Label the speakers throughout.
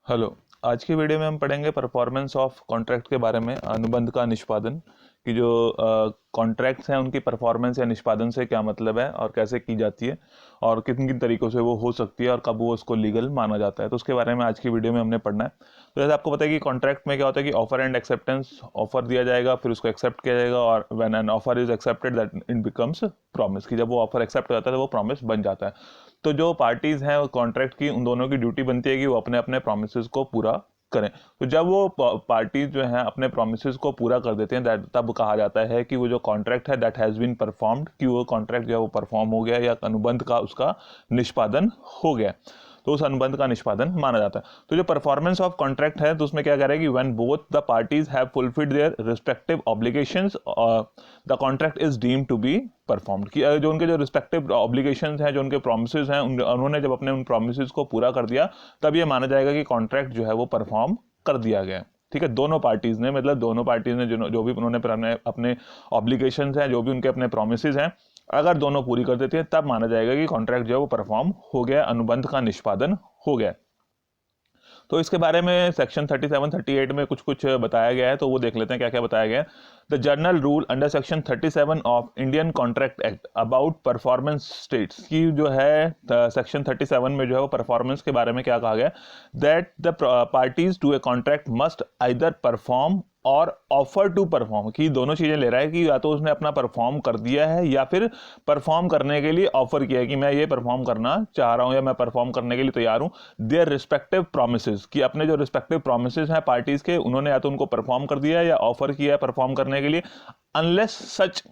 Speaker 1: Hello. आज की video में हम पढ़ेंगे परफॉर्मेंस ऑफ कॉन्ट्रैक्ट के बारे में, अनुबंध का निष्पादन की जो कॉन्ट्रैक्ट्स हैं उनकी परफॉर्मेंस या निष्पादन से क्या मतलब है और कैसे की जाती है और किन किन तरीकों से वो हो सकती है और कब वो उसको लीगल माना जाता है। तो उसके बारे में आज की वीडियो में हमने पढ़ना है। तो जैसे आपको पता है कि कॉन्ट्रैक्ट में क्या होता है कि ऑफर एंड एक्सेप्टेंस, ऑफर दिया जाएगा फिर उसको एक्सेप्ट किया जाएगा और when an offer is accepted that it becomes promise, कि जब वो ऑफर एक्सेप्ट हो जाता है तो वो प्रॉमिस बन जाता है। तो जो पार्टीज हैं कॉन्ट्रैक्ट की, उन दोनों की ड्यूटी बनती है कि वो अपने अपने प्रोमिस को पूरा करें। तो जब वो पार्टीज जो हैं अपने प्रोमिस को पूरा कर देते हैं तब कहा जाता है कि वो जो कॉन्ट्रैक्ट है दैट हैज़ बीन परफॉर्म्ड, कि वो कॉन्ट्रैक्ट जो है वो परफॉर्म हो गया या अनुबंध का उसका निष्पादन हो गया, तो उस अनुबंध का निष्पादन माना जाता है। तो जो परफॉर्मेंस ऑफ कॉन्ट्रैक्ट है तो उसमें क्या कह रहा है कि when both the parties have fulfilled their respective obligations the contract is deemed to be performed, कि जो उनके जो रिस्पेक्टिव ऑब्लिगेशंस हैं, जो उनके प्रोमिसेस हैं, उन्होंने जब अपने उन प्रोमिसेस को पूरा कर दिया तब ये माना जाएगा कि कॉन्ट्रैक्ट जो है वो परफॉर्म कर दिया गया। ठीक है, दोनों पार्टीज ने, मतलब दोनों पार्टीज ने जो भी उन्होंने अपने ऑब्लिगेशंस हैं, जो भी उनके अपने प्रोमिसेस हैं, अगर दोनों पूरी कर देती हैं तब माना जाएगा कि कॉन्ट्रैक्ट जो है वो परफॉर्म हो गया, अनुबंध का निष्पादन हो गया। तो इसके बारे में सेक्शन 37 38 में कुछ कुछ बताया गया है, तो वो देख लेते हैं क्या क्या बताया गया है। The journal rule under section 37 of Indian contract act about performance states, की जो है सेक्शन 37 में जो है वो परफॉर्मेंस के बारे में क्या कहा गया, that the parties to a contract must either perform or offer to perform, की दोनों चीजें ले रहा है कि या तो उसने अपना परफॉर्म कर दिया है या फिर परफॉर्म करने के लिए ऑफर किया है कि मैं ये परफॉर्म करना चाह रहा हूं या मैं परफॉर्म करने के लिए तैयार हूं। देयर रिस्पेक्टिव प्रोमिसेस, कि अपने जो रिस्पेक्टिव प्रोमिसेस हैं पार्टीज के, उन्होंने या तो उनको परफॉर्म कर दिया है या ऑफर किया है परफॉर्म करने के लिए, unless such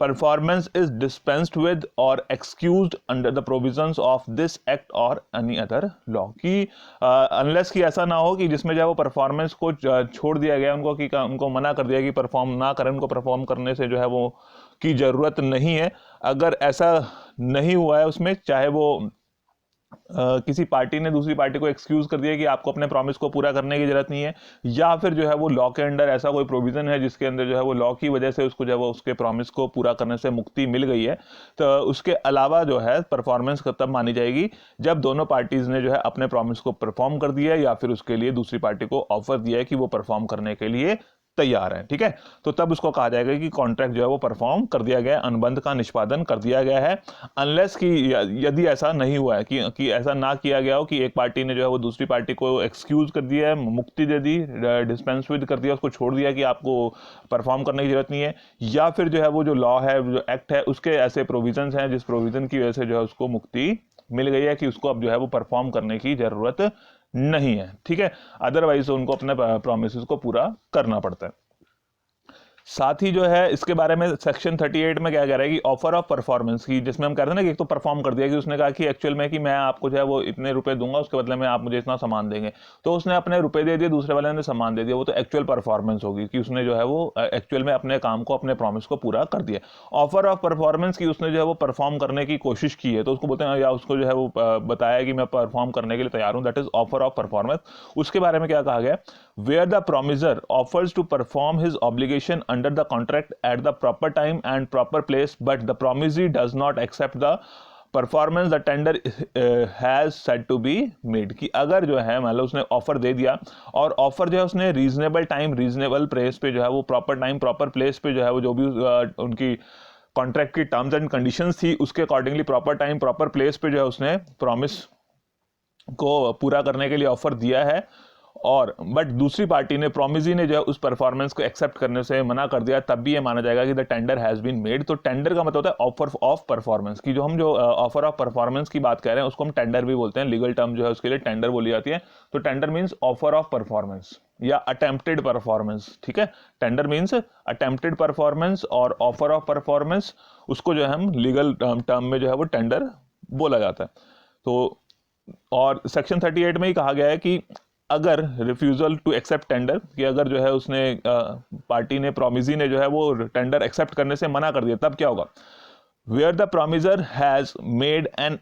Speaker 1: performance is dispensed with or excused under the provisions of this act or any other law, कि अनलेस कि ऐसा ना हो कि जिसमें जो है वो परफॉर्मेंस को छोड़ दिया गया उनको, कि उनको मना कर दिया कि परफॉर्म ना करें, उनको परफॉर्म करने से जो है वो की जरूरत नहीं है। अगर ऐसा नहीं हुआ है उसमें, चाहे वो किसी पार्टी ने दूसरी पार्टी को एक्सक्यूज कर दिया कि आपको अपने प्रॉमिस को पूरा करने की जरूरत नहीं है, या फिर जो है वो लॉ के अंडर ऐसा कोई प्रोविजन है जिसके अंदर जो है वो लॉ की वजह से उसको जो है वो उसके प्रॉमिस को पूरा करने से मुक्ति मिल गई है, तो उसके अलावा जो है परफॉर्मेंस तब मानी जाएगी जब दोनों पार्टीज ने जो है अपने प्रॉमिस को परफॉर्म कर दिया है या फिर उसके लिए दूसरी पार्टी को ऑफर दिया है कि वो परफॉर्म करने के लिए तैयार है। ठीक है, तो तब उसको कहा जाएगा कि कॉन्ट्रैक्ट जो है वो परफॉर्म कर दिया गया है, अनुबंध का निष्पादन कर दिया गया है। अनलेस कि यदि ऐसा नहीं हुआ है कि ऐसा ना किया गया हो कि एक पार्टी ने जो है वो दूसरी पार्टी को एक्सक्यूज कर दिया है, मुक्ति दे दी, डिस्पेंस विद कर दिया, उसको छोड़ दिया कि आपको परफॉर्म करने की जरूरत नहीं है, या फिर जो है वो जो लॉ है, जो एक्ट है, उसके ऐसे प्रोविजंस हैं जिस प्रोविजन की वजह से जो है उसको मुक्ति मिल गई है कि उसको अब जो है वो परफॉर्म करने की जरूरत नहीं है। ठीक है, अदरवाइज उनको अपने प्रोमिस को पूरा करना पड़ता है। साथ ही जो है इसके बारे में सेक्शन 38 में क्या कह रहा है कि ऑफर ऑफ परफॉर्मेंस की, जिसमें हम कह रहे हैं ना कि एक तो परफॉर्म कर दिया, कि उसने कहा कि एक्चुअल में कि मैं आपको जो है वो इतने रुपए दूंगा, उसके बदले में आप मुझे इतना सामान देंगे, तो उसने अपने रुपए दे दिए, दूसरे वाले ने सामान दे दिया, वो तो एक्चुअल परफॉर्मेंस होगी कि उसने जो है वो एक्चुअल में अपने काम को, अपने प्रॉमिस को पूरा कर दिया। ऑफर ऑफ परफॉर्मेंस की, उसने जो है वो परफॉर्म करने की कोशिश की है, तो उसको बोलते हैं, या उसको जो है वो बताया कि मैं परफॉर्म करने के लिए तैयार हूं, that is offer of performance. उसके बारे में क्या कहा गया, where the promisor offers to perform his obligation under the contract at the proper time and proper place, but the promisee does not accept the performance the tender has said to be made, कि अगर जो है मान लो उसने offer दे दिया और offer जो है उसने रीजनेबल टाइम रीजनेबल प्लेस पे जो है वो प्रॉपर टाइम प्रॉपर प्लेस पे जो है वो जो भी उनकी कॉन्ट्रैक्ट की टर्म्स एंड कंडीशंस थी उसके accordingly proper time proper place पे जो है उसने प्रॉमिस को पूरा करने के लिए ऑफर दिया है, और बट दूसरी पार्टी ने, प्रोमिसी ने जो है उस परफॉर्मेंस को एक्सेप्ट करने से मना कर दिया, तब भी ये माना जाएगा कि the tender has been made. तो टेंडर का मतलब होता है ऑफर ऑफ परफॉर्मेंस की, जो हम जो ऑफर ऑफ परफॉर्मेंस की बात कर रहे हैं उसको हम टेंडर भी बोलते हैं, लीगल टर्म जो है उसके लिए टेंडर बोली जाती है। तो tender means offer of performance या अटेम्प्टेड परफॉर्मेंस। ठीक है, टेंडर मींस अटेम्प्टेड परफॉर्मेंस और ऑफर ऑफ परफॉर्मेंस, उसको जो है हम लीगल टर्म में जो है वो टेंडर बोला जाता है। तो और सेक्शन 38 में ही कहा गया है कि अगर रिफ्यूजल टू एक्सेप्ट टेंडर, कि अगर जो है उसने पार्टी ने, प्रोमिसी ने जो है वो टेंडर एक्सेप्ट करने से मना कर दिया, तब क्या होगा, where the promiser has made an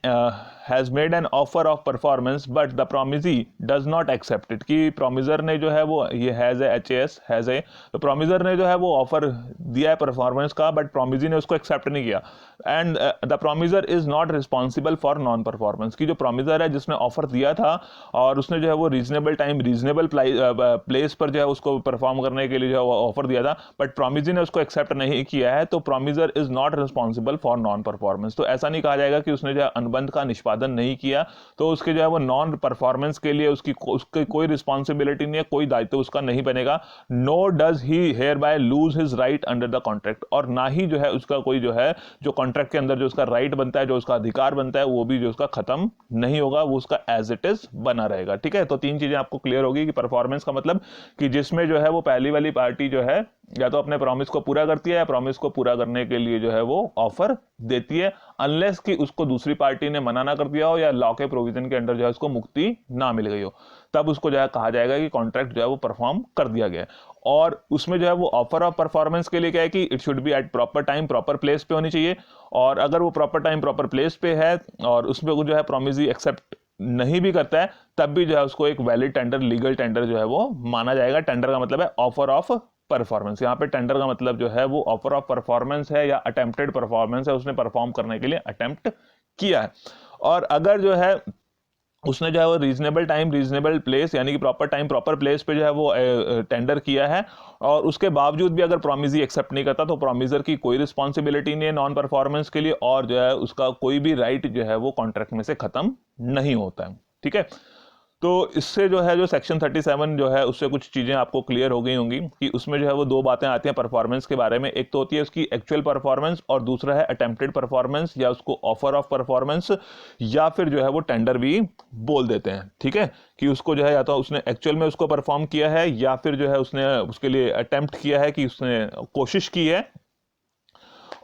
Speaker 1: has made an offer of performance but the promisee does not accept it, कि प्रोमिजर ने जो है वो, ये has a HAS has a, तो प्रोमिजर ने जो है वो ऑफर दिया है परफॉर्मेंस का, बट प्रोमिजी ने उसको एक्सेप्ट नहीं किया। And the promiser is not responsible for non performance, की जो प्रोमिजर है जिसने ऑफर दिया था और उसने जो है वो रीजनेबल टाइम रीजनेबल प्लेस पर जो है उसको परफॉर्म करने के लिए जो है वो ऑफर दिया था, बट प्रोमिजी ने उसको एक्सेप्ट नहीं किया है, तो promiser is not responsible for non performance. तो ऐसा नहीं कहा जाएगा कि उसने जो है अनुबंध का निष्पादन नहीं किया तो उसके जो है वो नॉन परफॉर्मेंस के लिए उसकी कोई रिस्पॉन्सिबिलिटी नहीं है, कोई दायित्व उसका नहीं बनेगा। No does he hereby lose his right under the contract, और ना ही जो है उसका कोई जो है जो कॉन्ट्रैक्ट के अंदर जो उसका राइट बनता है, जो उसका अधिकार बनता है, वो भी जो उसका खत्म नहीं होगा, वो उसका एज इट इज बना रहेगा। ठीक है, तो तीन चीजें आपको क्लियर होगी कि परफॉर्मेंस का मतलब कि जिसमें जो है वो पहली वाली पार्टी जो है या तो अपने प्रॉमिस को पूरा करती है या प्रॉमिस को पूरा करने के लिए जो है वो ऑफर देती है, अनलेस कि उसको दूसरी पार्टी ने मना ना कर दिया हो या लॉ के प्रोविजन के अंडर जो है उसको मुक्ति ना मिल गई हो, तब उसको जो है कहा जाएगा कि कॉन्ट्रैक्ट जो है वो परफॉर्म कर दिया गया है। और उसमें जो है वो ऑफर ऑफ परफॉर्मेंस के लिए क्या है कि it should be at proper time proper place पे होनी चाहिए, और अगर वो प्रॉपर टाइम प्रॉपर प्लेस पे है और उसमें वो जो है प्रोमिसी एक्सेप्ट नहीं भी करता है, तब भी जो है उसको एक वैलिड टेंडर लीगल टेंडर जो है वो माना जाएगा। टेंडर का मतलब है ऑफर ऑफ परफॉर्मेंस, यहाँ पे टेंडर का मतलब जो है वो ऑफर ऑफ परफॉर्मेंस है या अटेम्प्टेड परफॉर्मेंस है, उसने परफॉर्म करने के लिए अटेम्प्ट किया है। और अगर जो है उसने जो है वो रीजनेबल टाइम रीजनेबल प्लेस यानी कि प्रॉपर टाइम प्रॉपर प्लेस पे जो है वो टेंडर किया है और उसके बावजूद भी अगर प्रोमिसी एक्सेप्ट नहीं करता तो प्रोमिसर की कोई रिस्पॉन्सिबिलिटी नहीं है नॉन परफॉर्मेंस के लिए, और जो है उसका कोई भी राइट जो है वो कॉन्ट्रैक्ट में से खत्म नहीं होता है। ठीक है, तो इससे जो है जो सेक्शन 37 जो है उससे कुछ चीज़ें आपको क्लियर हो गई होंगी कि उसमें जो है वो दो बातें आती हैं परफॉर्मेंस के बारे में। एक तो होती है उसकी एक्चुअल परफॉर्मेंस और दूसरा है अटेम्प्टेड परफॉर्मेंस या उसको ऑफर ऑफ परफॉर्मेंस या फिर जो है वो टेंडर भी बोल देते हैं। ठीक है, कि उसको जो है या तो उसने एक्चुअल में उसको परफॉर्म किया है या फिर जो है उसने उसके लिए अटेम्प्ट किया है कि उसने कोशिश की है,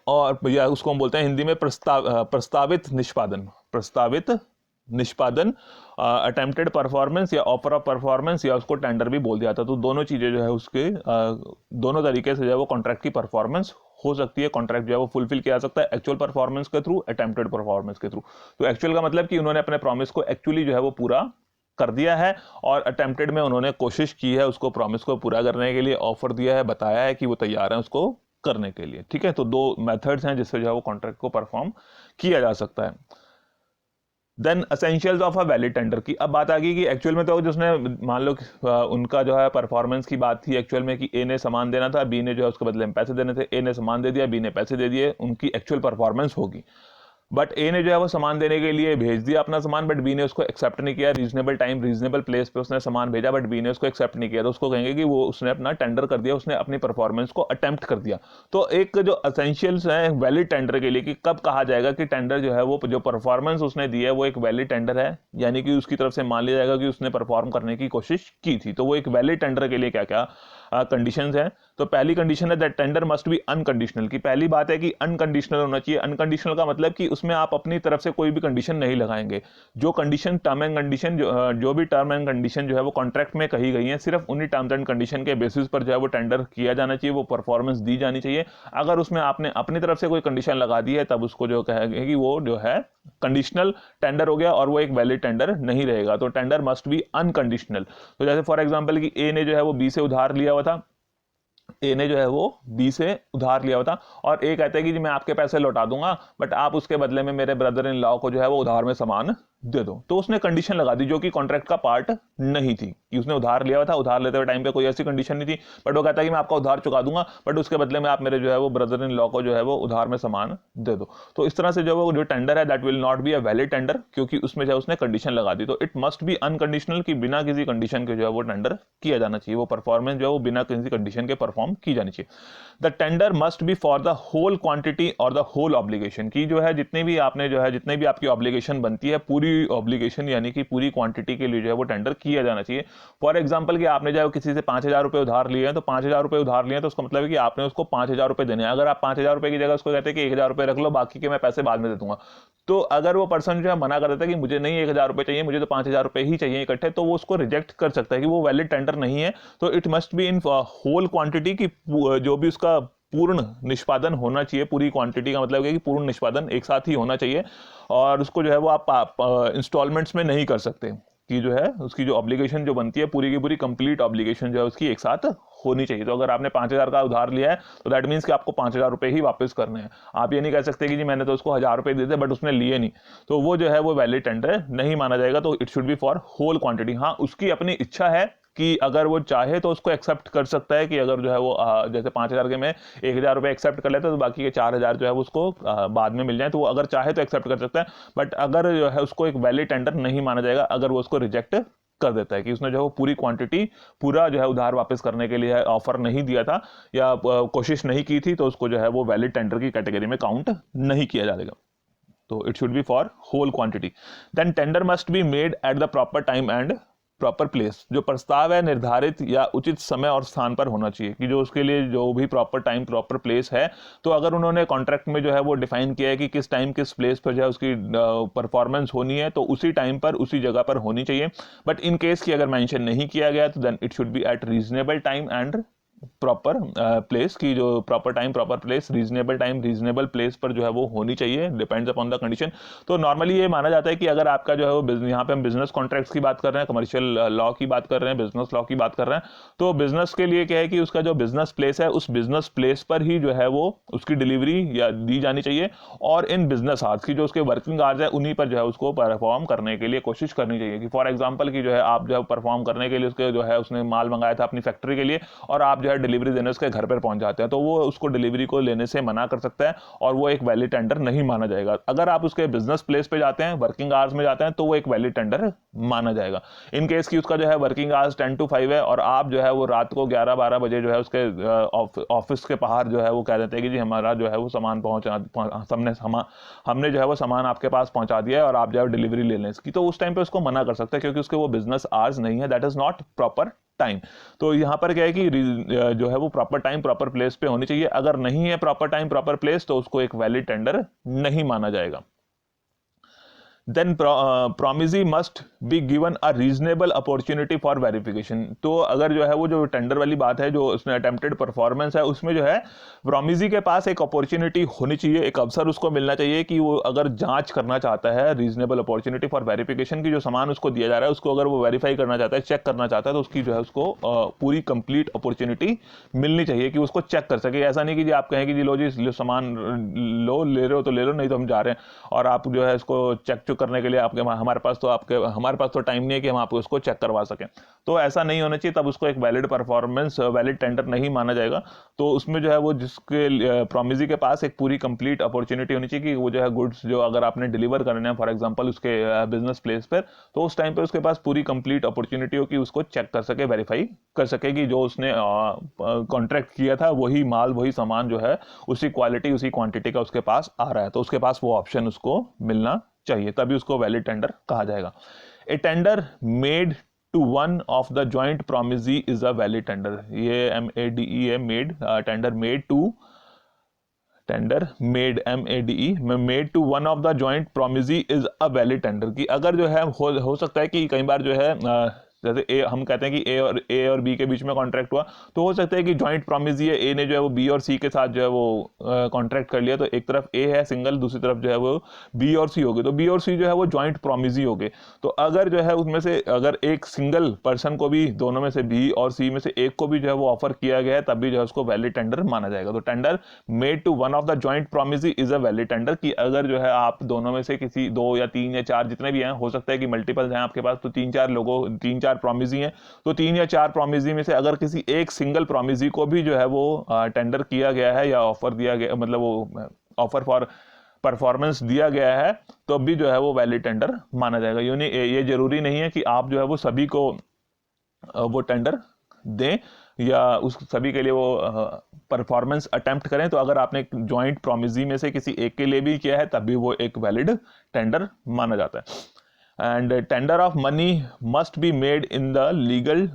Speaker 1: और या उसको हम बोलते हैं हिंदी में प्रस्तावित निष्पादन अटेम्प्टेड परफॉर्मेंस या ऑफर ऑफ परफॉर्मेंस या उसको टेंडर भी बोल दिया था। तो दोनों चीजें जो है उसके दोनों तरीके से जो है वो कॉन्ट्रैक्ट की परफॉर्मेंस हो सकती है, कॉन्ट्रैक्ट जो है वो फुलफिल किया जा सकता है एक्चुअल परफॉर्मेंस के थ्रू अटेम्प्टेड परफॉर्मेंस के थ्रू। तो एक्चुअल का मतलब कि उन्होंने अपने प्रॉमिस को एक्चुअली जो है वो पूरा कर दिया है, और अटेम्प्टेड में उन्होंने कोशिश की है उसको प्रॉमिस को पूरा करने के लिए, ऑफर दिया है, बताया है कि वो तैयार है उसको करने के लिए। ठीक है, तो दो मेथड्स हैं जिससे जो है वो कॉन्ट्रैक्ट को परफॉर्म किया जा सकता है। Then essentials of a valid tender की अब बात आ गई कि एक्चुअल में तो जिसने मान लो उनका जो है परफॉर्मेंस की बात थी एक्चुअल में कि ए ने सामान देना था, बी ने जो है उसके बदले में पैसे देने थे, ए ने सामान दे दिया, बी ने पैसे दे दिए, उनकी एक्चुअल परफॉर्मेंस होगी। बट ए ने जो है वो सामान देने के लिए भेज दिया अपना सामान, बट बी ने उसको एक्सेप्ट नहीं किया, रीजनेबल टाइम रीजनेबल प्लेस पे उसने सामान भेजा बट बी ने उसको एक्सेप्ट नहीं किया, तो उसको कहेंगे कि वो उसने अपना टेंडर कर दिया, उसने अपनी परफॉर्मेंस को अटेम्प्ट कर दिया। तो एक जो एसेंशियल्स है वैलिड टेंडर के लिए कि कब कहा जाएगा कि टेंडर जो है वो जो परफॉर्मेंस उसने दी है वो एक वैलिड टेंडर है, यानी कि उसकी तरफ से मान लिया जाएगा कि उसने परफॉर्म करने की कोशिश की थी। तो वो एक वैलिड टेंडर के लिए क्या क्या कंडीशंस हैं। तो पहली कंडीशन है that tender must B unconditional, की पहली बात है कि अनकंडीशनल होना चाहिए। अनकंडीशनल का मतलब कि उसमें आप अपनी तरफ से कोई भी कंडीशन नहीं लगाएंगे। जो कंडीशन टर्म एंड कंडीशन जो भी टर्म एंड कंडीशन जो है वो कॉन्ट्रैक्ट में कही गई है, सिर्फ उन्हीं टर्म्स एंड कंडीशन के बेसिस पर जो है वो टेंडर किया जाना चाहिए, वो परफॉर्मेंस दी जानी चाहिए। अगर उसमें आपने अपनी तरफ से कोई कंडीशन लगा दी है तब उसको जो कहेंगे कि वो जो है कंडीशनल टेंडर हो गया और वो एक वैलिड टेंडर नहीं रहेगा। तो टेंडर मस्ट बी अनकंडीशनल। तो जैसे फॉर एग्जांपल कि ए ने जो है वो बी से उधार लिया हुआ था, ए ने जो है वो बी से उधार लिया हुआ था और ए कहता है कि जी मैं आपके पैसे लौटा दूंगा बट आप उसके बदले में मेरे ब्रदर इन लॉ को जो है वो उधार में सामान दे दो। तो उसने कंडीशन लगा दी जो कि कॉन्ट्रैक्ट का पार्ट नहीं थी, कि उसने उधार लिया हुआ था, उधार लेते हुए टाइम पे कोई ऐसी कंडीशन नहीं थी, बट वो कहता है कि मैं आपका उधार चुका दूंगा बट उसके बदले में आप मेरे जो है वो ब्रदर इन लॉ को जो है वो उधार में सामान दे दो। तो इस तरह से जो वो जो टेंडर है that will not be a valid tender, क्योंकि उसमें जो उसने कंडीशन लगा दी। तो इट मस्ट बी अनकंडीशनल, कि बिना किसी कंडीशन के जो है वो टेंडर किया जाना चाहिए, वो परफॉर्मेंस जो है वो बिना किसी कंडीशन के परफॉर्म की जानी चाहिए। The tender must be for the whole quantity और द होल ऑब्लिगेशन, की जो है जितने भी आपने जो है जितने भी आपकी ऑब्लिगेशन बनती है पूरी ऑब्लिगेशन यानी कि पूरी क्वांटिटी के लिए जो है वो टेंडर किया जाना चाहिए। फॉर एग्जांपल कि आपने जो है किसी से 5,000 रुपए उधार लिए हैं, तो 5,000 रुपए उधार लिए हैं तो उसका मतलब है कि आपने उसको 5,000 रुपए देने हैं। अगर आप 5,000 रुपए की जगह उसको कहते हैं कि 1,000 रुपए रख लो, बाकी के मैं पैसे बाद में दे दूंगा, तो अगर वो पर्सन जो है मना कर देता है कि मुझे नहीं 1,000 रुपए चाहिए, मुझे तो 5,000 रुपए ही चाहिए इकट्ठे, तो वो उसको रिजेक्ट कर सकता है कि वो वैलिड टेंडर नहीं है। तो it must be in whole quantity, की जो भी उसका पूर्ण निष्पादन होना चाहिए। पूरी क्वांटिटी का मतलब है कि पूर्ण निष्पादन एक साथ ही होना चाहिए, और उसको जो है वो आप इंस्टॉलमेंट्स में नहीं कर सकते, कि जो है उसकी जो ऑब्लिगेशन जो बनती है पूरी की पूरी कंप्लीट ऑब्लिगेशन जो है उसकी एक साथ होनी चाहिए। तो अगर आपने 5,000 का उधार लिया है तो दैट मीन्स कि आपको 5,000 रुपये ही वापस करने हैं। आप ये नहीं कह सकते कि जी मैंने तो उसको 1,000 रुपये दिए थे बट उसने लिए नहीं, तो वो जो है वो वैलिड टेंडर नहीं माना जाएगा। तो it should be for whole quantity. हाँ, उसकी अपनी इच्छा है कि अगर वो चाहे तो उसको एक्सेप्ट कर सकता है, कि अगर जो है वो जैसे 5,000 के में 1,000 रुपये एक्सेप्ट कर लेता है तो बाकी के 4,000 जो है वो उसको बाद में मिल जाए, तो वो अगर चाहे तो एक्सेप्ट कर सकता है। बट अगर जो है उसको एक वैलिड टेंडर नहीं माना जाएगा अगर वो उसको रिजेक्ट कर देता है, कि उसने जो है वो पूरी क्वांटिटी पूरा जो है उधार वापस करने के लिए ऑफर नहीं दिया था या कोशिश नहीं की थी, तो उसको जो है वो वैलिड टेंडर की कैटेगरी में काउंट नहीं किया जाएगा। तो it should be for whole quantity. Then tender must be made at the proper time and proper place. जो प्रस्ताव है निर्धारित या उचित समय और स्थान पर होना चाहिए, कि जो उसके लिए जो भी प्रॉपर टाइम प्रॉपर प्लेस है, तो अगर उन्होंने कॉन्ट्रैक्ट में जो है वो डिफाइन किया है कि किस टाइम किस प्लेस पर जो है उसकी परफॉर्मेंस होनी है, तो उसी टाइम पर उसी जगह पर होनी चाहिए। बट इन केस की अगर मेंशन नहीं किया गया तो then it should be at reasonable time and proper place, की जो proper time proper place, reasonable time reasonable place पर जो है वो होनी चाहिए, डिपेंड्स अपॉन द कंडीशन। तो नॉर्मली ये माना जाता है कि अगर आपका जो है वो यहाँ पे हम बिजनेस कॉन्ट्रैक्ट्स की बात कर रहे हैं, कमर्शियल लॉ की बात कर रहे हैं, बिजनेस लॉ की बात कर रहे हैं, तो बिजनेस के लिए क्या है कि उसका जो बिजनेस प्लेस है उस बिजनेस प्लेस पर ही जो है वो उसकी डिलीवरी या दी जानी चाहिए, और इन बिजनेस आवर्स की जो उसके वर्किंग आवर्स है उन्हीं पर जो है उसको परफॉर्म करने के लिए कोशिश करनी चाहिए। कि फॉर एग्जाम्पल की जो है आप जो है परफॉर्म करने के लिए उसके जो है उसने माल मंगाया था अपनी फैक्ट्री के लिए, और आप जो है डिलीवरी देने उसके घर पर पहुंच जाते हैं, तो वो उसको डिलीवरी को लेने से मना कर सकता है और वो एक वैलिड टेंडर नहीं माना जाएगा। अगर आप उसके बिजनेस प्लेस पे जाते हैं, वर्किंग आवर्स में जाते हैं, तो वो एक वैलिड टेंडर माना जाएगा। इन केस की उसका जो है वर्किंग आवर्स 10 to 5 है और आप जो है वो रात को 11-12 बजे जो है उसके ऑफिस के बाहर जो है वो कह देते हैं कि जी हमारा जो है वो सामान हमने जो है वो सामान आपके पास पहुंचा दिया है और आप जो है डिलीवरी ले लें इसकी, तो उस टाइम पे उसको मना कर सकते हैं क्योंकि उसके वो बिजनेस आवर्स नहीं है, that is not proper time. तो यहां पर क्या है कि जो है वो प्रॉपर टाइम प्रॉपर प्लेस पे होनी चाहिए। अगर नहीं है प्रॉपर टाइम प्रॉपर प्लेस तो उसको एक वैलिड टेंडर नहीं माना जाएगा। Then promisee must be given a reasonable opportunity for verification. तो अगर जो है वो जो टेंडर वाली बात है, जो उसने अटेम्प्टेड परफॉर्मेंस है, उसमें जो है प्रॉमिजी के पास एक अपॉर्चुनिटी होनी चाहिए, एक अवसर उसको मिलना चाहिए कि वो अगर जांच करना चाहता है, रीजनेबल अपॉर्चुनिटी फॉर वेरिफिकेशन की जो सामान उसको दिया जा रहा है उसको अगर वो वेरीफाई करना चाहता है, चेक करना चाहता है, तो उसकी जो है उसको पूरी कंप्लीट अपॉर्चुनिटी मिलनी चाहिए कि उसको चेक कर सके। ऐसा नहीं कि जी आप कहें कि जी लो जी सामान लो, ले रहे हो तो ले लो, नहीं तो हम जा रहे हैं, और आप जो है इसको चेक करने के लिए हमारे पास तो टाइम नहीं है कि हम आपको उसको चेक करवा सकें। तो ऐसा नहीं होना चाहिए, तब उसको एक वैलिड परफॉर्मेंस वैलिड टेंडर नहीं माना जाएगा। तो उसमें जो है वो जिसके प्रॉमिजी के पास एक पूरी कंप्लीट अपॉर्चुनिटी होनी चाहिए कि वो जो है गुड्स जो अगर आपने डिलीवर करने हैं फॉर एग्जांपल उसके बिजनेस प्लेस पर, तो उस टाइम पे उसके पास पूरी कंप्लीट अपॉर्चुनिटी हो कि उसको चेक कर सके, वेरीफाई कर सके कि जो उसने कॉन्ट्रैक्ट किया था वही माल वही सामान जो है उसी क्वालिटी उसी क्वांटिटी का उसके पास आ रहा है, तो उसके पास वो ऑप्शन उसको मिलना चाहिए, तभी उसको वैलिड टेंडर कहा जाएगा। A tender made to one of the joint promisee is a valid tender. ये MADE है, made, tender made to, tender made MADE made to one of the joint promisee is a valid tender. की अगर जो है हो सकता है कि कई बार जो है जैसे हम कहते हैं कि ए और बी के बीच में कॉन्ट्रैक्ट हुआ, तो हो सकता है कि जॉइंट प्रॉमिसी है, ए ने जो है वो बी और सी के साथ जो है वो कॉन्ट्रैक्ट कर लिया, तो एक तरफ ए है सिंगल, दूसरी तरफ जो है वो बी और सी हो गए, तो बी और सी जो है वो जॉइंट प्रॉमिसी हो गए। तो अगर जो है उसमें से अगर एक सिंगल पर्सन को भी दोनों में से बी और सी में से एक को भी जो है वो ऑफर किया गया है, तब भी जो है उसको वैलिड टेंडर माना जाएगा। तो tender made to one of the joint promisee is a valid tender. की अगर जो है आप दोनों में से किसी 2 या 3 या 4 जितने भी हैं, हो सकता है कि मल्टीपल हैं आपके पास, तो 3-4 प्रॉमिसी हैं, तो 3 या 4 प्रॉमिसी में से अगर किसी एक सिंगल प्रॉमिसी को भी जो है वो टेंडर किया गया है या ऑफर दिया गया, मतलब वो ऑफर फॉर परफॉर्मेंस दिया गया है, तो भी जो है वो वैलिड टेंडर माना जाएगा। ये जरूरी नहीं है कि आप जो है वो सभी को वो टेंडर दें या उस सभी के लिए वो परफॉर्मेंस अटेम्प्ट करें। तो अगर आपने जॉइंट प्रॉमिसी में से किसी एक के लिए भी किया है, तब भी वो एक वैलिड टेंडर माना जाता है। And tender of money must be made in the legal.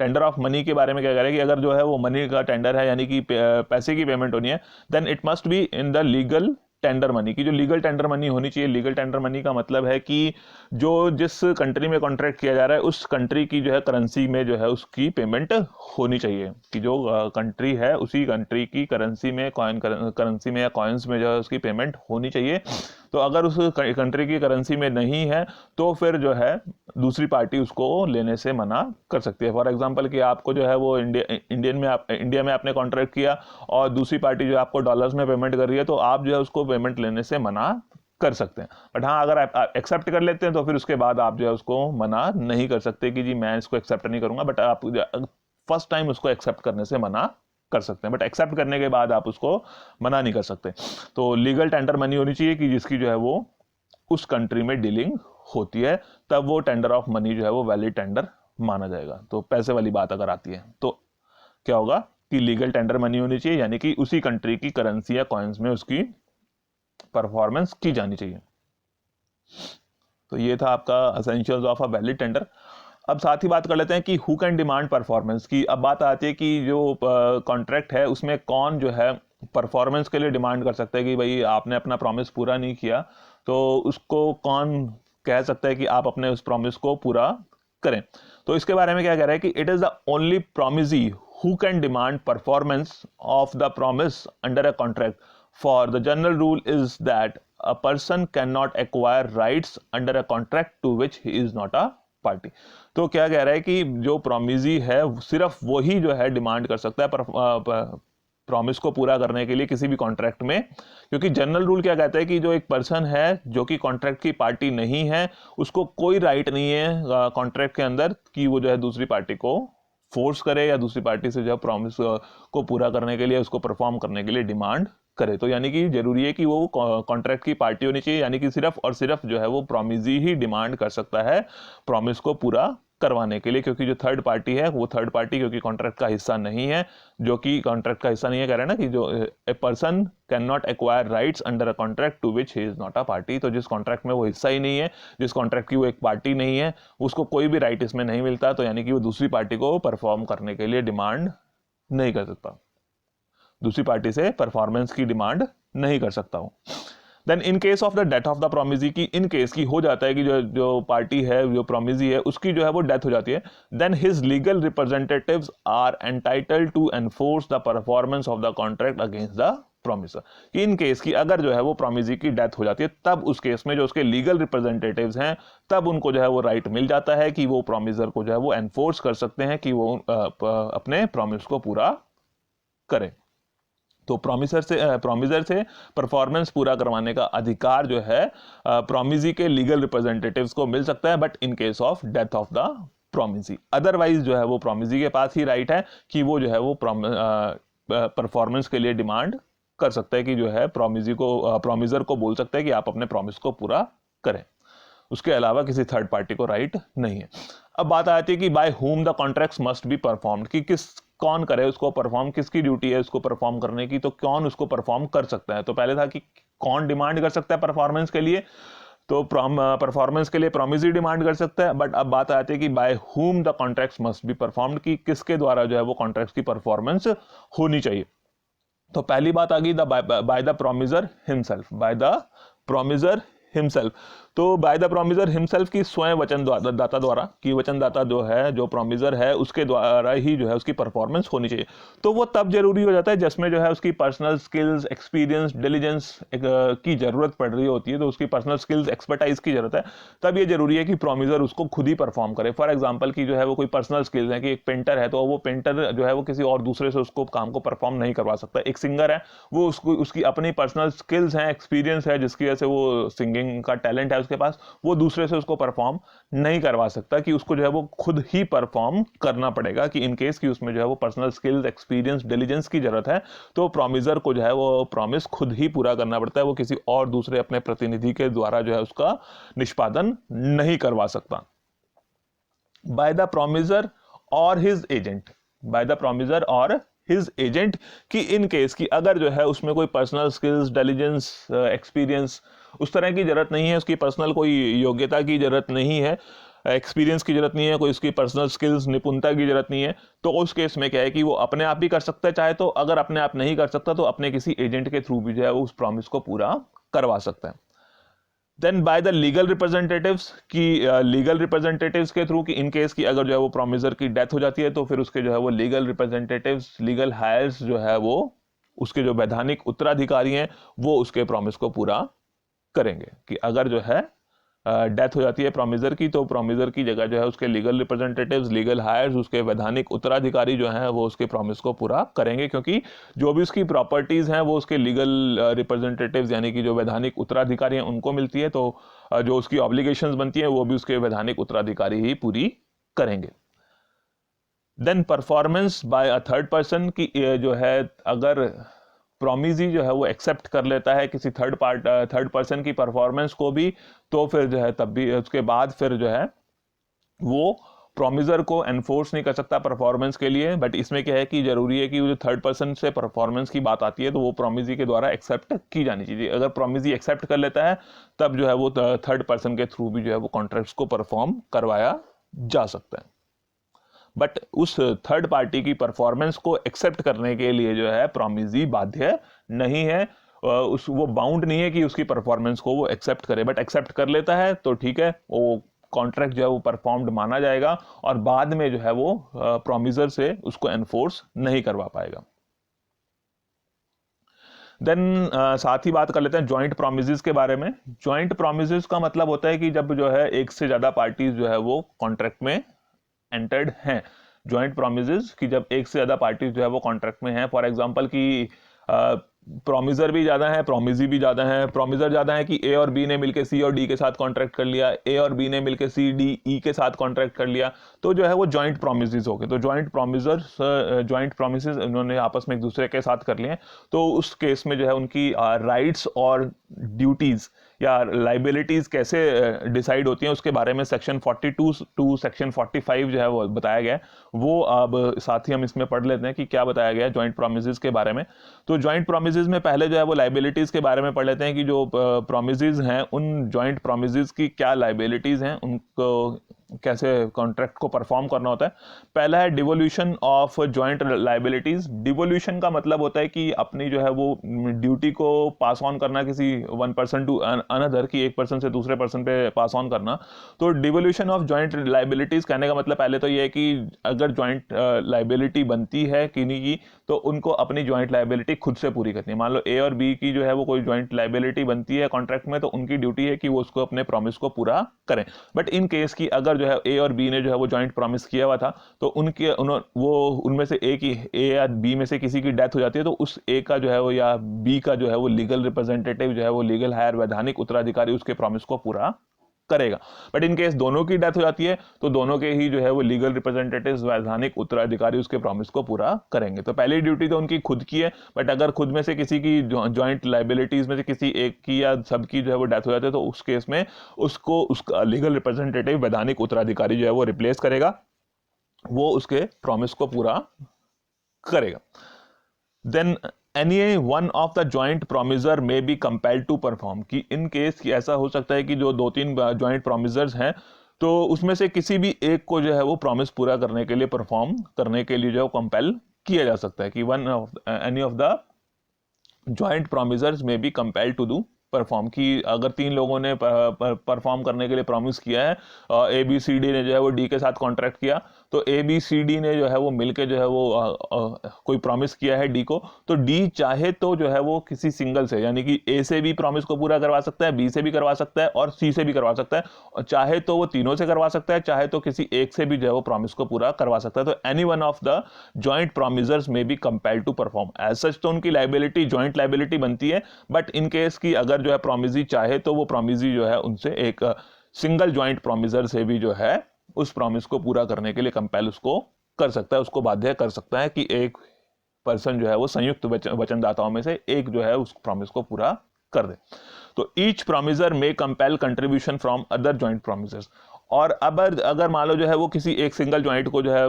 Speaker 1: Tender of money के बारे में क्या कह रहे हैं कि अगर जो है वो मनी का टेंडर है, यानी कि पैसे की पेमेंट होनी है, then it must be in the legal tender money की जो लीगल टेंडर मनी होनी चाहिए। लीगल टेंडर मनी का मतलब है कि जो जिस कंट्री में कॉन्ट्रैक्ट किया जा रहा है उस कंट्री की जो है करेंसी में जो है उसकी पेमेंट होनी चाहिए, कि जो कंट्री है उसी कंट्री की करेंसी में करेंसी में या कॉइन्स में जो है उसकी पेमेंट होनी चाहिए। तो अगर उस कंट्री की करेंसी में नहीं है तो फिर जो है दूसरी पार्टी उसको लेने से मना कर सकती है। फॉर एग्जांपल कि आपको जो है वो इंडिया में आपने कॉन्ट्रैक्ट किया और दूसरी पार्टी जो आपको डॉलर्स में पेमेंट कर रही है, तो आप जो है उसको पेमेंट लेने से मना कर सकते हैं। बट हाँ, अगर आप एक्सेप्ट कर लेते हैं तो फिर उसके बाद आप जो है उसको मना नहीं कर सकते कि जी मैं इसको एक्सेप्ट नहीं करूंगा, बट आप फर्स्ट टाइम उसको एक्सेप्ट करने से मना कर सकते हैं, बट एक्सेप्ट करने के बाद आप उसको मना नहीं कर सकते। तो लीगल टेंडर मनी होनी चाहिए कि जिसकी जो है वो उस कंट्री में डीलिंग होती है, तब वो टेंडर ऑफ मनी जो है वो वैलिड टेंडर माना जाएगा। तो पैसे वाली बात अगर आती है तो क्या होगा कि लीगल टेंडर मनी होनी चाहिए, यानी कि उसी कंट्री की करेंसी या कॉइन्स में उसकी परफॉर्मेंस की जानी चाहिए। तो ये था आपका essentials of a valid tender. अब साथ ही बात कर लेते हैं कि हु कैन डिमांड परफॉर्मेंस की। अब बात आती है कि जो कॉन्ट्रैक्ट है उसमें कौन जो है परफॉर्मेंस के लिए डिमांड कर सकता है कि भाई आपने अपना प्रॉमिस पूरा नहीं किया, तो उसको कौन कह सकता है कि आप अपने उस प्रॉमिस को पूरा करें। तो इसके बारे में क्या कह रहा है कि it is the only promisee who can demand performance of the promise under a contract, for the general rule is that a person can not acquire rights under a contract to which he is not a party. तो क्या कह रहा है कि जो promisee है सिर्फ वही जो है डिमांड कर सकता है प्रॉमिस को पूरा करने के लिए किसी भी कॉन्ट्रैक्ट में, क्योंकि जनरल रूल क्या कहता है कि जो एक पर्सन है जो कि कॉन्ट्रैक्ट की पार्टी नहीं है उसको कोई राइट नहीं है कॉन्ट्रैक्ट के अंदर कि वो जो है दूसरी पार्टी को फोर्स करे या दूसरी पार्टी से जो है प्रॉमिस को पूरा करने के लिए उसको परफॉर्म करने के लिए डिमांड करे। तो यानी कि जरूरी है कि वो कॉन्ट्रैक्ट की पार्टी होनी चाहिए, यानी कि सिर्फ और सिर्फ जो है वो प्रॉमिसी ही डिमांड कर सकता है प्रॉमिस को पूरा करवाने के लिए, क्योंकि जो थर्ड पार्टी है वो थर्ड पार्टी क्योंकि कॉन्ट्रैक्ट का हिस्सा नहीं है, जो कि कॉन्ट्रैक्ट का हिस्सा नहीं है, कह रहे हैं ना कि जो a person can not acquire rights under a contract to which he is not a party. तो जिस कॉन्ट्रैक्ट में वो हिस्सा ही नहीं है, जिस कॉन्ट्रैक्ट की वो एक पार्टी नहीं है, उसको कोई भी राइट इसमें नहीं मिलता, तो यानी कि वो दूसरी पार्टी को परफॉर्म करने के लिए डिमांड नहीं कर सकता, दूसरी पार्टी से परफॉर्मेंस की डिमांड नहीं कर सकता हूं। Then in case of the death of the promisee, की इन केस की हो जाता है कि जो पार्टी है जो प्रॉमिसी है उसकी जो है वो डेथ हो जाती है, then his legal representatives are entitled to enforce the performance of the contract against the promisor. कि इन केस की अगर जो है वो प्रॉमिसी की डेथ हो जाती है तब उस केस में जो उसके लीगल रिप्रेजेंटेटिव्स हैं तब उनको जो है वो राइट मिल जाता है कि वो प्रॉमिसर को जो है वो एनफोर्स कर सकते हैं कि वो अपने प्रॉमिस को पूरा करें। तो प्रॉमिसर से परफॉर्मेंस पूरा करवाने का अधिकार जो है प्रॉमिसी के लीगल रिप्रेजेंटेटिव्स को मिल सकता है, but in case of death of the promisee. Otherwise जो है वो प्रॉमिसी के पास ही राइट है कि वो जो है वो परफॉर्मेंस के लिए डिमांड कर सकता है कि जो है प्रॉमिसर को बोल सकता है कि आप अपने प्रॉमिस को पूरा करें, उसके अलावा किसी थर्ड पार्टी को राइट नहीं है। अब बात आती है कि by whom the contracts must be performed, कि कौन करे उसको परफॉर्म, किसकी ड्यूटी है उसको परफॉर्म करने की, तो कौन उसको परफॉर्म कर सकता है। तो पहले था कि कौन डिमांड कर सकता है परफॉर्मेंस के लिए, तो परफॉर्मेंस के लिए प्रॉमिसी डिमांड कर सकता है, बट अब बात आती है कि by whom the contracts must be performed, कि किसके द्वारा जो है वो कॉन्ट्रैक्ट्स की परफॉर्मेंस होनी चाहिए। तो पहली बात आ गई by the promiser himself, by the promiser himself. तो बाय द प्रॉमिसर हिमसेल्फ की स्वयं वचनदाता द्वारा, कि वचनदाता जो है जो प्रॉमिसर है उसके द्वारा ही जो है उसकी परफॉर्मेंस होनी चाहिए। तो वो तब जरूरी हो जाता है जिसमें जो है उसकी पर्सनल स्किल्स, एक्सपीरियंस, डिलीजेंस की जरूरत पड़ रही होती है, तो उसकी पर्सनल स्किल्स, एक्सपर्टाइज की जरूरत है, तब ये जरूरी है कि प्रॉमिसर उसको खुद ही परफॉर्म करे। फॉर एग्जाम्पल की जो है वो कोई पर्सनल स्किल्स है कि एक पेंटर है तो वो पेंटर जो है वो किसी और दूसरे से उसको काम को परफॉर्म नहीं करवा सकता। एक सिंगर है वो उसकी अपनी पर्सनल स्किल्स हैं, एक्सपीरियंस है जिसकी वजह से वो सिंगिंग का टैलेंट है उसके पास, वो दूसरे से उसको परफॉर्म नहीं करवा सकता, कि उसको जो है वो खुद ही परफॉर्म करना पड़ेगा। कि इन केस की उसमें जो है वो पर्सनल स्किल्स, एक्सपीरियंस, डिलीजेंस की जरूरत है, तो प्रॉमिसर को जो है वो प्रॉमिस खुद ही पूरा करना पड़ता है, वो किसी और दूसरे अपने प्रतिनिधि के द्वारा जो है उसका निष्पादन नहीं करवा सकता। बाय द प्रॉमिसर और his agent, by the promiser और हिज एजेंट, की इन केस की अगर जो है उसमें कोई पर्सनल स्किल्स, डिलीजेंस, एक्सपीरियंस उस तरह की जरूरत नहीं है, उसकी पर्सनल कोई योग्यता की जरूरत नहीं है, एक्सपीरियंस की जरूरत नहीं है, कोई उसकी पर्सनल स्किल्स निपुणता की जरूरत नहीं है, तो उस केस में क्या है कि वो अपने आप भी कर सकता है चाहे तो, अगर अपने आप नहीं कर सकता तो अपने किसी एजेंट के थ्रू भी जो है उस प्रॉमिस को पूरा करवा सकता है। Then by the legal representatives की, लीगल रिप्रेजेंटेटिव्स के थ्रू, कि इन केस की अगर जो है वो प्रॉमिसर की डेथ हो जाती है तो फिर उसके जो है वो लीगल रिप्रेजेंटेटिव्स, लीगल हायर्स जो है वो उसके जो वैधानिक उत्तराधिकारी हैं वो उसके प्रॉमिस को पूरा करेंगे। कि अगर जो है डेथ हो जाती है प्रॉमिसर की, तो प्रॉमिसर की जगह जो है उसके लीगल रिप्रेजेंटेटिव्स, लीगल हायर्स, उसके वैधानिक उत्तराधिकारी जो हैं वो उसके प्रॉमिस को पूरा करेंगे, क्योंकि जो भी उसकी प्रॉपर्टीज हैं वो उसके लीगल रिप्रेजेंटेटिव्स यानी कि जो वैधानिक उत्तराधिकारी हैं उनको मिलती है, तो जो उसकी ऑब्लिगेशंस बनती हैं वो भी उसके वैधानिक उत्तराधिकारी ही पूरी करेंगे। Then performance by a third person की, जो है अगर प्रॉमिजी जो है वो एक्सेप्ट कर लेता है किसी थर्ड पर्सन की परफॉर्मेंस को भी, तो फिर जो है तब भी उसके बाद फिर जो है वो प्रॉमिसर को एनफोर्स नहीं कर सकता परफॉर्मेंस के लिए। बट इसमें क्या है कि जरूरी है कि वो जो थर्ड पर्सन से परफॉर्मेंस की बात आती है तो वो प्रॉमिजी के द्वारा एक्सेप्ट की जानी चाहिए। अगर प्रॉमिजी एक्सेप्ट कर लेता है तब जो है वो थर्ड पर्सन के थ्रू भी जो है वो कॉन्ट्रैक्ट्स को परफॉर्म करवाया जा सकता है। बट उस थर्ड पार्टी की परफॉर्मेंस को एक्सेप्ट करने के लिए जो है प्रॉमिजी बाध्य नहीं है, उस वो बाउंड नहीं है कि उसकी परफॉर्मेंस को वो एक्सेप्ट करे। बट एक्सेप्ट कर लेता है तो ठीक है, वो कॉन्ट्रैक्ट जो है वो परफॉर्म्ड माना जाएगा और बाद में जो है वो प्रॉमिसर से उसको एनफोर्स नहीं करवा पाएगा। देन साथ ही बात कर लेते हैं जॉइंट प्रोमिसेस के बारे में। जॉइंट प्रोमिसेस का मतलब होता है कि जब जो है एक से ज्यादा पार्टीज जो है वो कॉन्ट्रैक्ट में एंटर्ड हैं। जॉइंट प्रोमिसेस कि जब एक से ज्यादा पार्टीज जो है वो कॉन्ट्रैक्ट में हैं, फॉर एग्जांपल कि प्रोमिसर भी ज्यादा है, प्रोमिजी भी ज्यादा है। प्रोमिसर ज्यादा है कि ए और बी ने मिलकर सी और डी के साथ कॉन्ट्रैक्ट कर लिया, ए और बी ने मिलकर सी डी ई के साथ कॉन्ट्रैक्ट कर लिया, तो जो है वो जॉइंट प्रोमिसेस हो गए। तो जॉइंट प्रोमिसेस उन्होंने आपस में एक दूसरे के साथ कर लिए, तो उस केस में जो है उनकी राइट्स और ड्यूटीज या लाइबिलिटीज कैसे डिसाइड होती हैं उसके बारे में सेक्शन 42 टू सेक्शन 45 जो है वो बताया गया है। वो अब साथ ही हम इसमें पढ़ लेते हैं कि क्या बताया गया है जॉइंट प्रोमिसेस के बारे में। तो जॉइंट प्रोमिसेस में पहले जो है वो लाइबिलिटीज के बारे में पढ़ लेते हैं कि जो प्रोमिसेस हैं उन जॉइंट प्रोमिसेस की क्या लाइबिलिटीज हैं, उनको कैसे कॉन्ट्रैक्ट को परफॉर्म करना होता है। पहला है devolution of joint liabilities. Devolution का मतलब होता है कि अपनी जो है वो ड्यूटी को पास ऑन करना किसी वन पर्सन टू अनदर, की एक पर्सन से दूसरे पर्सन पे पास ऑन करना। तो डिवोल्यूशन ऑफ जॉइंट लाइबिलिटीज कहने का मतलब पहले तो ये है कि अगर जॉइंट लाइबिलिटी बनती है किन्हीं की तो उनको अपनी जॉइंट लाइबिलिटी खुद से पूरी करनी है। मान लो ए और बी की जो है वो कोई जॉइंट लाइबिलिटी बनती है कॉन्ट्रैक्ट में, तो उनकी ड्यूटी है कि वो उसको अपने प्रॉमिस को पूरा करें। बट इन केस की अगर जो है ए और बी ने जो है वो जॉइंट प्रॉमिस किया हुआ था, तो उनमें से ए या बी में से किसी की डेथ हो जाती है, तो उस ए का जो है वो या बी का जो है वो लीगल रिप्रेजेंटेटिव जो है वो लीगल हायर वैधानिक उत्तराधिकारी उसके प्रॉमिस को पूरा करेगा। बट इन केस दोनों की डेथ हो जाती है तो दोनों के ही जो है वो लीगल रिप्रेजेंटेटिव्स वैधानिक उत्तराधिकारी उसके प्रॉमिस को पूरा करेंगे। तो पहली ड्यूटी तो उनकी खुद की है, बट अगर खुद में से किसी की जॉइंट लाइबिलिटीज में से किसी एक की या सबकी जो है वो डेथ हो जाती है, तो उस केस में उसको उसका लीगल रिप्रेजेंटेटिव वैधानिक उत्तराधिकारी जो है वो रिप्लेस करेगा, वो उसके प्रॉमिस को पूरा करेगा। Then any one of the joint promisor may be compelled to perform, कि इन केस की ऐसा हो सकता है कि जो दो तीन जॉइंट प्रोमिसर्स हैं तो उसमें से किसी भी एक को जो है वो प्रॉमिस पूरा करने के लिए परफॉर्म करने के लिए जो है कंपेल किया जा सकता है, कि one of any of the joint promisers में be compelled to do perform, की अगर तीन लोगों ने परफॉर्म करने के लिए प्रॉमिस किया है, ए बी सी डी ने जो है वो डी के साथ कॉन्ट्रैक्ट किया, तो ए बी सी डी ने जो है वो मिलके जो है वो कोई प्रॉमिस किया है डी को, तो डी चाहे तो जो है वो किसी सिंगल से, यानी कि ए से भी प्रॉमिस को पूरा करवा सकता है, बी से भी करवा सकता है और सी से भी करवा सकता है, और चाहे तो वो तीनों से करवा सकता है, चाहे तो किसी एक से भी जो है वो प्रॉमिस को पूरा करवा सकता है। तो any one of the joint promisers में be compelled to perform. As such तो उनकी लाइबिलिटी जॉइंट लाइबिलिटी बनती है, बट इन केस की अगर जो है प्रोमिसी चाहे तो वो प्रोमिसी जो है उनसे एक सिंगल जॉइंट प्रोमिसर से भी जो है उस प्रॉमिस को पूरा करने के लिए कंपेल उसको कर सकता है, उसको बाध्य कर सकता है कि एक पर्सन जो है वो संयुक्त वचनदाताओं में से एक जो है उस प्रॉमिस को पूरा कर दे। तो each promiser may compel contribution from other joint promisers, और अब अगर मान लो जो है वो किसी एक सिंगल जॉइंट को जो है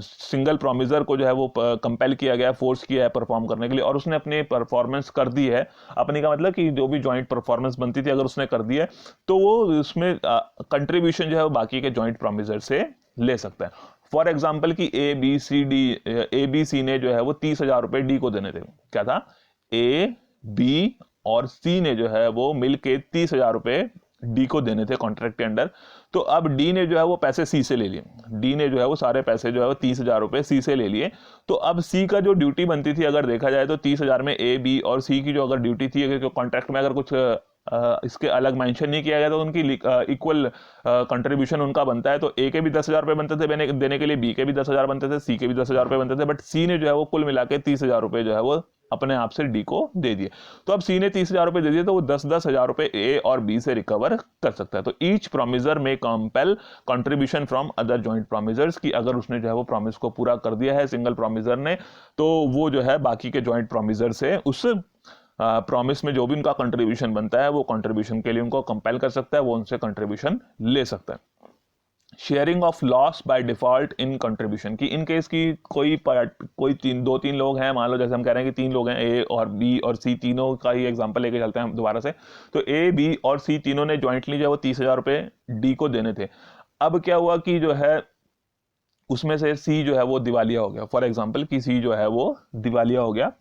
Speaker 1: सिंगल प्रोमिसर को जो है वो कंपेल किया गया, फोर्स किया है परफॉर्म करने के लिए, और उसने अपनी परफॉर्मेंस कर दी है, अपनी का मतलब कि जो भी जॉइंट परफॉर्मेंस बनती थी अगर उसने कर दी है, तो वो उसमें कंट्रीब्यूशन जो है वो बाकी के जॉइंट प्रोमिसर से ले सकता है। फॉर एग्जाम्पल कि ए बी सी ने जो है वो 30,000 रुपए डी को देने थे। क्या था? ए बी और सी ने जो है वो मिलके 30,000 रुपए डी को देने थे कॉन्ट्रैक्ट के अंडर। तो अब डी ने जो है वो पैसे सी से ले लिए, डी ने जो है वो सारे पैसे जो है वो 30,000 रुपए सी से ले लिए। तो अब सी का जो ड्यूटी बनती थी अगर देखा जाए तो 30,000 में ए बी और सी की जो अगर ड्यूटी थी, अगर कॉन्ट्रैक्ट में अगर कुछ इसके अलग मेंशन नहीं किया गया तो उनकी इक्वल कंट्रीब्यूशन उनका बनता है। तो ए के भी 10,000 रुपए बनते थे देने के लिए, बी के भी 10,000 बनते थे, सी के भी 10,000 रुपए बनते थे, बट सी ने जो है वो कुल मिला के 30,000 रुपए जो है वो अपने आप से डी को दे दिए। तो अब सी ने 30,000 रुपए दे दिए तो वो 10,000 रुपए ए और बी से रिकवर कर सकता है। तो each promiser may compel contribution from other joint promisers, की अगर उसने जो है वो प्रॉमिस को पूरा कर दिया है सिंगल प्रोमिसर ने, तो वो जो है बाकी के जॉइंट प्रोमिसर से उस प्रॉमिस में जो भी उनका कंट्रीब्यूशन बनता है वो कंट्रीब्यूशन के लिए उनको कंपेल कर सकता है, वो उनसे कंट्रीब्यूशन ले सकता है। Sharing of loss by default in contribution, की इन केस की कोई दो तीन लोग हैं, मान लो जैसे हम कह रहे हैं कि 3 लोग हैं, ए और बी और सी, तीनों का ही एग्जांपल लेके चलते हैं हम दोबारा से। तो ए बी और सी तीनों ने ज्वाइंटली जो है वो 30,000 रुपए डी को देने थे। अब क्या हुआ कि जो है उसमें से सी जो है वो दिवालिया हो गया। फॉर एग्जाम्पल कि सी जो है वो दिवालिया हो गया,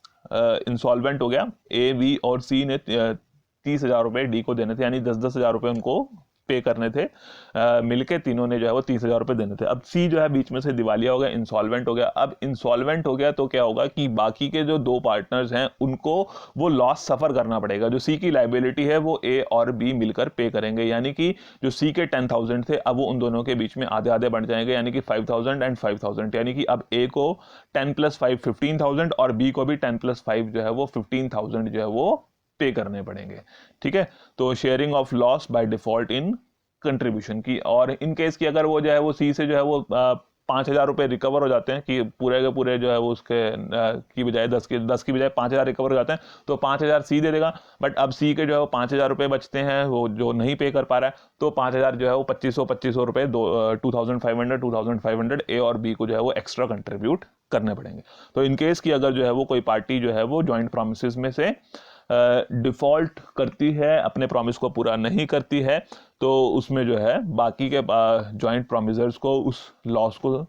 Speaker 1: इंसॉल्वेंट हो गया। ए बी और सी ने 30,000 रुपए डी को देने थे, यानी 10,000 रुपए उनको पे करने थे, मिलके तीनों ने जो है वो 30,000 रुपए देने थे। अब सी जो है बीच में से दिवालिया हो गया, इंसॉल्वेंट हो गया। अब इंसॉल्वेंट हो गया तो क्या होगा कि बाकी के जो 2 पार्टनर्स हैं उनको वो लॉस सफर करना पड़ेगा। जो सी की लाइबिलिटी है वो ए और बी मिलकर पे करेंगे, यानी कि जो सी के 10,000 थे अब वो उन दोनों के बीच में आधे आधे बढ़ जाएंगे, यानी कि 5,000 एंड 5,000, यानी कि अब ए को 10 + 5 15,000 और बी को भी 10 + 5 जो है वो 15,000 जो है वो पे करने पड़ेंगे। ठीक है, तो sharing of loss by default in contribution की। और इन केस की अगर वो जो है वो सी से जो है वो 5,000 रुपए रिकवर हो जाते हैं, कि पूरे के पूरे जो है वो उसके की बजाय 10 की बजाय 5,000 रिकवर हो जाते हैं, तो 5,000 सी दे देगा। बट अब सी के जो है वो 5,000 रुपए बचते हैं, वो जो नहीं पे कर पा रहा है, तो 5,000 जो है वो 2,500 रुपए 2,500 ए और बी को जो है वो एक्स्ट्रा कंट्रीब्यूट करने पड़ेंगे। तो इन केस की अगर जो है वो कोई पार्टी जो है वो ज्वाइंट प्रोमिसेस में से डिफॉल्ट करती है, अपने प्रॉमिस को पूरा नहीं करती है, तो उसमें जो है बाकी के जॉइंट प्रोमिसर्स को उस लॉस को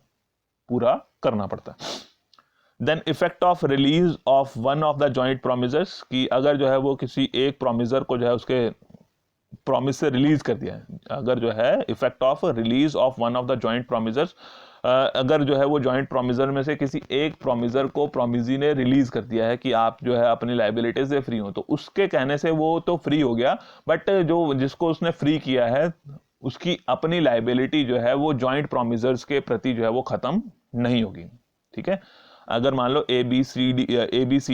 Speaker 1: पूरा करना पड़ता है। Then effect of release of one of the joint promisers, की अगर जो है वो किसी एक प्रोमिसर को जो है उसके प्रॉमिस से रिलीज कर दिया है, अगर जो है effect of release of one of the joint promisers, अगर जो है वो जॉइंट प्रोमिसर में से किसी एक प्रोमिसर को प्रोमिसी ने रिलीज कर दिया है कि आप जो है अपनी लाइबिलिटी से फ्री हो, तो उसके कहने से वो तो फ्री हो गया, बट जो जिसको उसने फ्री किया है उसकी अपनी लाइबिलिटी जो है वो जॉइंट प्रोमिसर्स के प्रति जो है वो खत्म नहीं होगी। ठीक है, अगर मान लो ए बी सी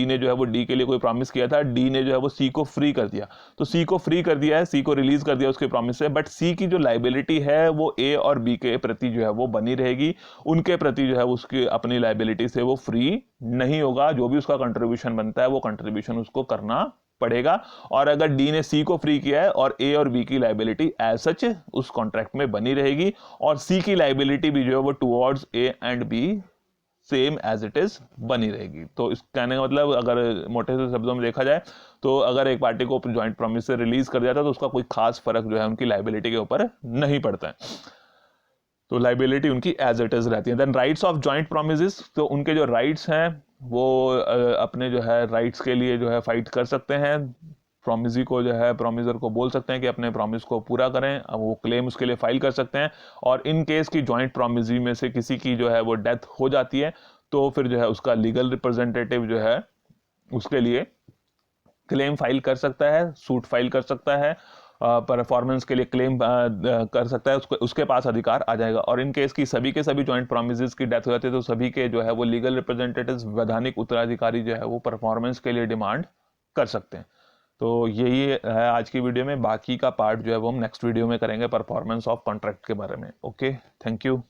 Speaker 1: ने जो है वो डी के लिए कोई प्रॉमिस किया था, डी ने जो है वो सी को फ्री कर दिया, तो सी को फ्री कर दिया है, सी को रिलीज कर दिया उसके प्रॉमिस से, बट सी की जो लाइबिलिटी है वो ए और बी के प्रति जो है वो बनी रहेगी, उनके प्रति जो है उसकी अपनी लाइबिलिटी से वो फ्री नहीं होगा। जो भी उसका कंट्रीब्यूशन बनता है वो कंट्रीब्यूशन उसको करना पड़ेगा। और अगर डी ने सी को फ्री किया है और ए और बी की लाइबिलिटी एज सच उस कॉन्ट्रैक्ट में बनी रहेगी, और सी की लाइबिलिटी भी जो है वो towards A and B same as it is बनी रहेगी। तो इस कहने का मतलब अगर मोटे से शब्दों में देखा जाए तो अगर एक पार्टी को ज्वाइंट प्रॉमिस से रिलीज कर दिया था तो उसका कोई खास फर्क जो है उनकी लाइबिलिटी के ऊपर नहीं पड़ता है, तो लाइबिलिटी उनकी एज इट इज रहती है। Then rights of joint promises, तो उनके जो राइट्स हैं वो अपने जो है राइट्स के लिए जो है फाइट कर सकते हैं, प्रॉमिसी को जो है प्रॉमिसर को बोल सकते हैं कि अपने प्रॉमिस को पूरा करें, अब वो क्लेम उसके लिए फाइल कर सकते हैं। और इन केस की ज्वाइंट प्रॉमिसी में से किसी की जो है वो डेथ हो जाती है तो फिर जो है उसका लीगल रिप्रेजेंटेटिव जो है उसके लिए क्लेम फाइल कर सकता है, सूट फाइल कर सकता है, परफॉर्मेंस के लिए क्लेम कर सकता है, उसके पास अधिकार आ जाएगा। और इन केस की सभी के सभी ज्वाइंट प्रॉमिसेस की डेथ हो जाती है तो सभी के जो है वो लीगल रिप्रेजेंटेटिव्स, वैधानिक उत्तराधिकारी जो है वो परफॉर्मेंस के लिए डिमांड कर सकते हैं। तो यही है आज की वीडियो में, बाकी का पार्ट जो है वो हम नेक्स्ट वीडियो में करेंगे परफॉर्मेंस ऑफ कॉन्ट्रैक्ट के बारे में। Okay, thank you.